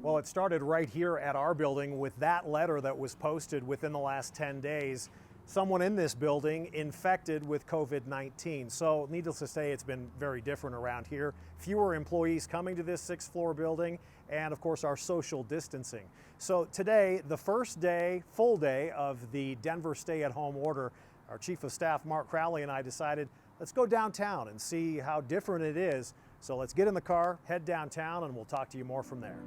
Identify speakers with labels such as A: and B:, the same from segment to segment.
A: Well, it started right here at our building with that letter that was posted within the last 10 days. Someone in this building infected with COVID-19. So needless to say, it's been very different around here. Fewer employees coming to this 6th floor building, and of course our social distancing. So today, the first day, full day of the Denver stay-at-home order, our Chief of Staff, Mark Crowley, and I decided, let's go downtown and see how different it is. So let's get in the car, head downtown, and we'll talk to you more from there.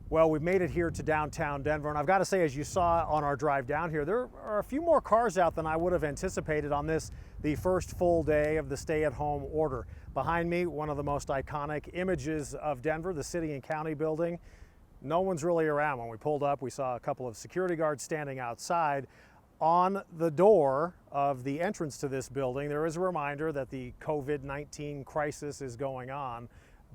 A: Well, we've made it here to downtown Denver, and I've got to say, as you saw on our drive down here, there are a few more cars out than I would have anticipated on this, the first full day of the stay-at-home order. Behind me, one of the most iconic images of Denver, the City and County building. No one's really around. When we pulled up, we saw a couple of security guards standing outside. On the door of the entrance to this building, there is a reminder that the COVID-19 crisis is going on.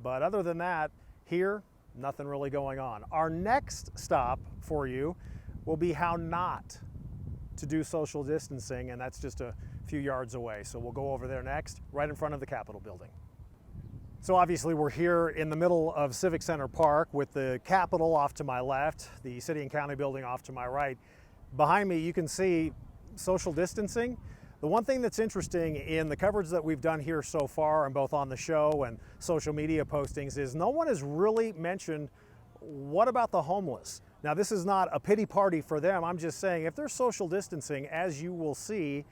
A: But other than that, here, nothing really going on. Our next stop for you will be how not to do social distancing, and that's just a few yards away. So we'll go over there next, right in front of the Capitol building. So obviously we're here in the middle of Civic Center Park with the Capitol off to my left, the City and County building off to my right. Behind me you can see social distancing. The one thing that's interesting in the coverage that we've done here so far, and both on the show and social media postings, is no one has really mentioned what about the homeless. Now, this is not a pity party for them. I'm just saying if there's social distancing, as you will see,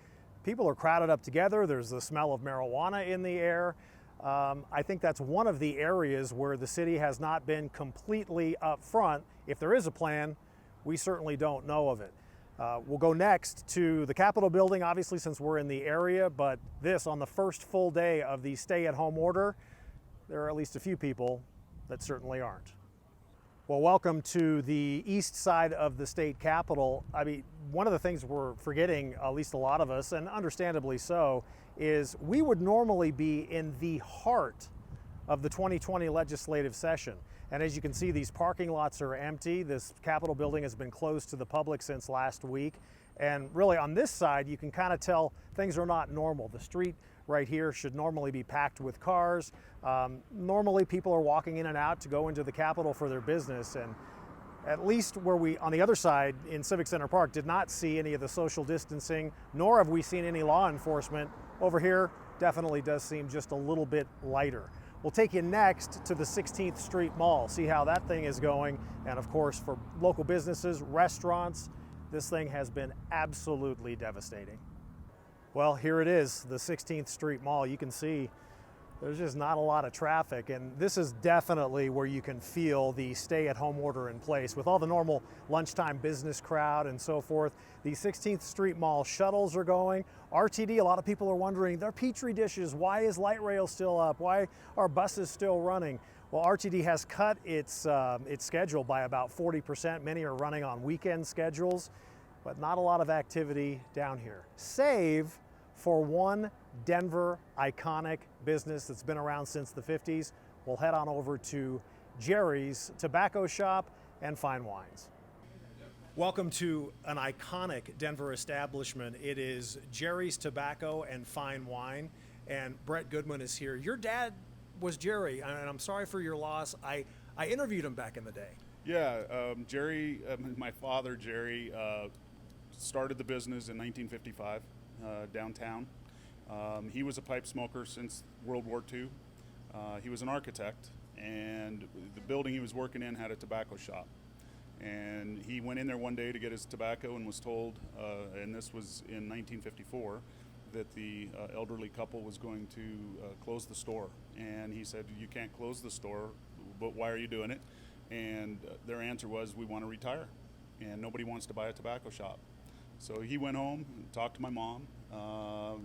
A: people are crowded up together. There's the smell of marijuana in the air. I think that's one of the areas where the city has not been completely upfront. If there is a plan, we certainly don't know of it. We'll go next to the Capitol building, obviously, since we're in the area, but this, on the first full day of the stay-at-home order, there are at least a few people that certainly aren't. Well, welcome to the east side of the state capitol. I mean, one of the things we're forgetting, at least a lot of us, and understandably so, is we would normally be in the heart of the 2020 legislative session. And as you can see, these parking lots are empty. This Capitol building has been closed to the public since last week. And really on this side, you can kind of tell things are not normal. The street right here should normally be packed with cars. Normally people are walking in and out to go into the Capitol for their business. And at least where we, on the other side in Civic Center Park, did not see any of the social distancing, nor have we seen any law enforcement. Over here, definitely does seem just a little bit lighter. We'll take you next to the 16th Street Mall, see how that thing is going. And of course, for local businesses, restaurants, this thing has been absolutely devastating. Well, here it is, the 16th Street Mall. You can see there's just not a lot of traffic, and this is definitely where you can feel the stay-at-home order in place. With all the normal lunchtime business crowd and so forth, the 16th Street Mall shuttles are going. RTD, a lot of people are wondering, they're Petri dishes, why is light rail still up? Why are buses still running? Well, RTD has cut its schedule by about 40%. Many are running on weekend schedules, but not a lot of activity down here, save for one Denver iconic business that's been around since the 50s. We'll head on over to Jerry's Tobacco Shop and Fine Wines. Welcome to an iconic Denver establishment. It is Jerry's Tobacco and Fine Wine, and Brett Goodman is here. Your dad was Jerry, and I'm sorry for your loss. I interviewed him back in the day.
B: Yeah, Jerry, my father, Jerry, started the business in 1955 downtown. He was a pipe smoker since World War II. He was an architect, and the building he was working in had a tobacco shop. And he went in there one day to get his tobacco and was told, and this was in 1954, that the elderly couple was going to close the store. And he said, "You can't close the store, but why are you doing it?" And their answer was, "We want to retire, and nobody wants to buy a tobacco shop." So he went home and talked to my mom.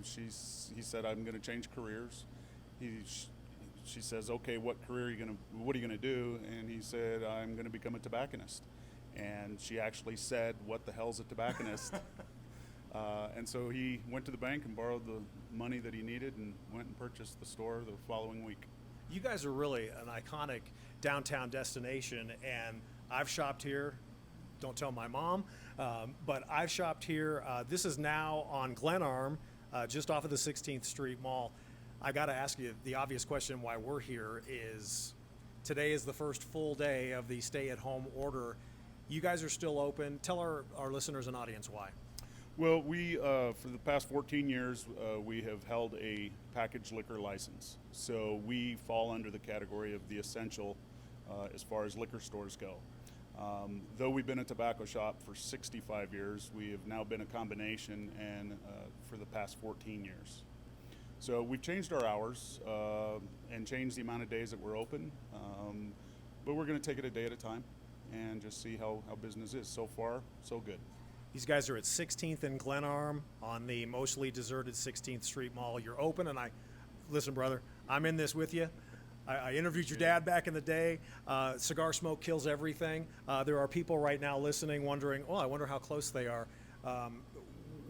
B: He said, "I'm going to change careers." She says, "Okay, what are you going to do?" And he said, "I'm going to become a tobacconist." And she actually said, "What the hell's a tobacconist?" And so he went to the bank and borrowed the money that he needed and went and purchased the store the following week.
A: You guys are really an iconic downtown destination, and I've shopped here don't tell my mom. But I've shopped here. This is now on Glenarm, just off of the 16th Street Mall. I got to ask you the obvious question why we're here is today is the first full day of the stay-at-home order. You guys are still open. Tell our listeners and audience why.
B: Well, we, for the past 14 years, we have held a packaged liquor license. So we fall under the category of the essential as far as liquor stores go. Though we've been a tobacco shop for 65 years, we have now been a combination and for the past 14 years. So we've changed our hours and changed the amount of days that we're open, but we're going to take it a day at a time and just see how business is. So far, so good.
A: These guys are at 16th and Glenarm on the mostly deserted 16th Street Mall. You're open, and listen, brother, I'm in this with you. I interviewed your dad back in the day. Cigar smoke kills everything. There are people right now listening wondering, oh, I wonder how close they are.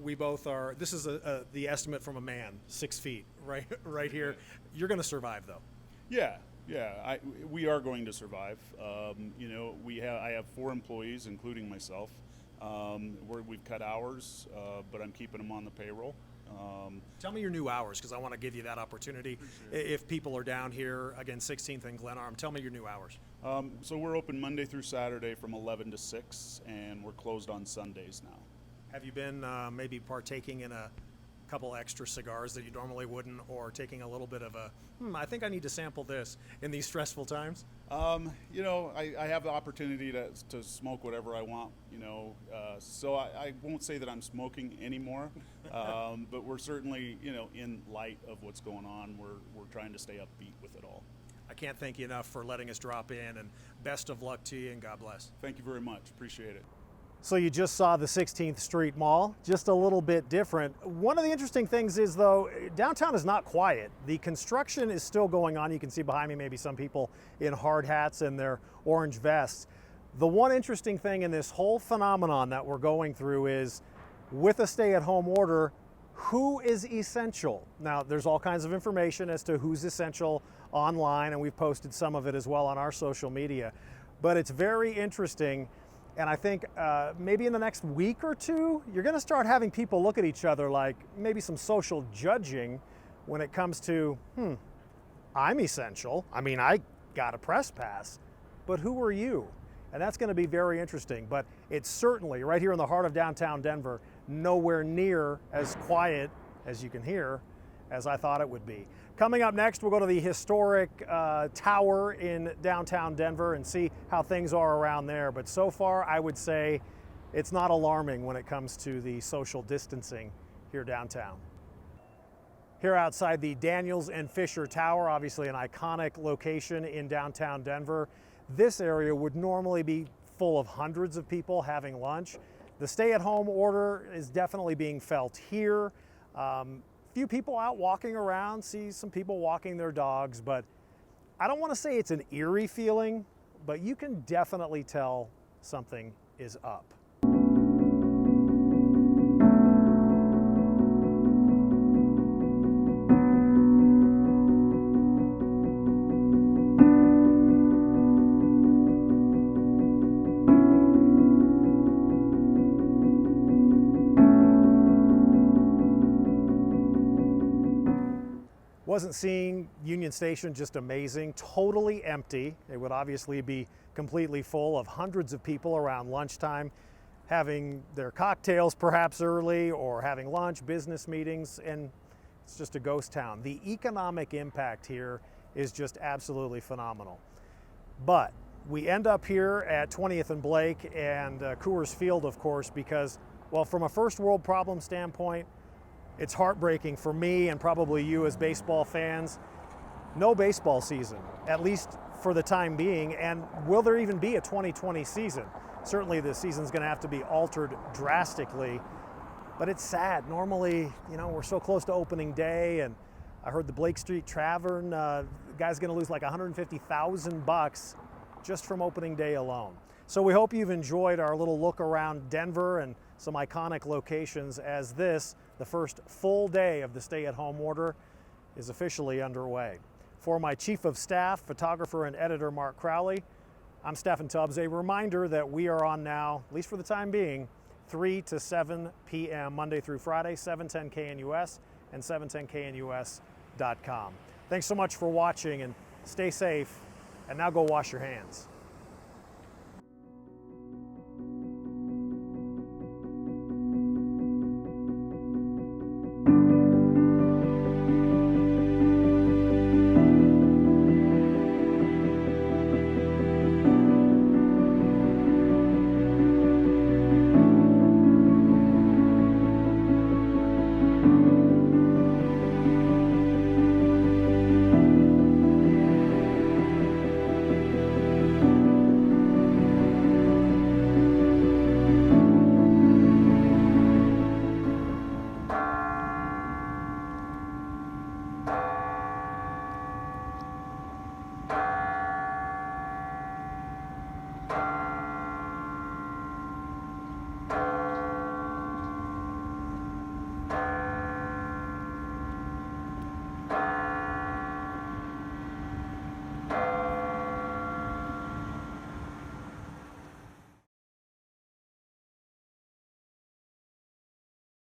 A: We both are. This is the estimate from a man, 6 feet, right here. You're going to survive, though.
B: Yeah. We are going to survive. I have 4 employees, including myself. We've cut hours, but I'm keeping them on the payroll.
A: Tell me your new hours, because I want to give you that opportunity. If people are down here, again, 16th and Glenarm, tell me your new hours.
B: So we're open Monday through Saturday from 11 to 6, and we're closed on Sundays now.
A: Have you been maybe partaking in a couple extra cigars that you normally wouldn't, or taking a little bit of I think I need to sample this in these stressful times?
B: I have the opportunity to smoke whatever I want, so I won't say that I'm smoking anymore, but we're certainly, in light of what's going on, we're trying to stay upbeat with it all.
A: I can't thank you enough for letting us drop in, and best of luck to you, and God bless.
B: Thank you very much. Appreciate it.
A: So you just saw the 16th Street Mall, just a little bit different. One of the interesting things is, though, downtown is not quiet. The construction is still going on. You can see behind me maybe some people in hard hats and their orange vests. The one interesting thing in this whole phenomenon that we're going through is, with a stay-at-home order, who is essential? Now, there's all kinds of information as to who's essential online, and we've posted some of it as well on our social media. But it's very interesting. And I think maybe in the next week or two, you're going to start having people look at each other like maybe some social judging when it comes to, I'm essential. I mean, I got a press pass, but who are you? And that's going to be very interesting. But it's certainly right here in the heart of downtown Denver, nowhere near as quiet as you can hear as I thought it would be. Coming up next, we'll go to the historic tower in downtown Denver and see how things are around there. But so far, I would say it's not alarming when it comes to the social distancing here downtown. Here outside the Daniels and Fisher Tower, obviously an iconic location in downtown Denver. This area would normally be full of hundreds of people having lunch. The stay-at-home order is definitely being felt here. Few people out walking around, see some people walking their dogs, but I don't want to say it's an eerie feeling, but you can definitely tell something is up. Wasn't seeing Union Station just amazing, totally empty. It would obviously be completely full of hundreds of people around lunchtime, having their cocktails perhaps early or having lunch, business meetings, and it's just a ghost town. The economic impact here is just absolutely phenomenal. But we end up here at 20th and Blake and Coors Field, of course, because, well, from a first world problem standpoint, it's heartbreaking for me and probably you as baseball fans. No baseball season, at least for the time being, and will there even be a 2020 season? Certainly the season's going to have to be altered drastically, but it's sad. Normally, we're so close to opening day, and I heard the Blake Street Tavern, the guy's going to lose like $150,000 just from opening day alone. So we hope you've enjoyed our little look around Denver and some iconic locations as this, the first full day of the stay-at-home order, is officially underway. For my Chief of Staff, photographer and editor Mark Crowley, I'm Stephen Tubbs. A reminder that we are on now, at least for the time being, 3 to 7 p.m. Monday through Friday, 710 KNUS and 710knus.com. Thanks so much for watching, and stay safe, and now go wash your hands.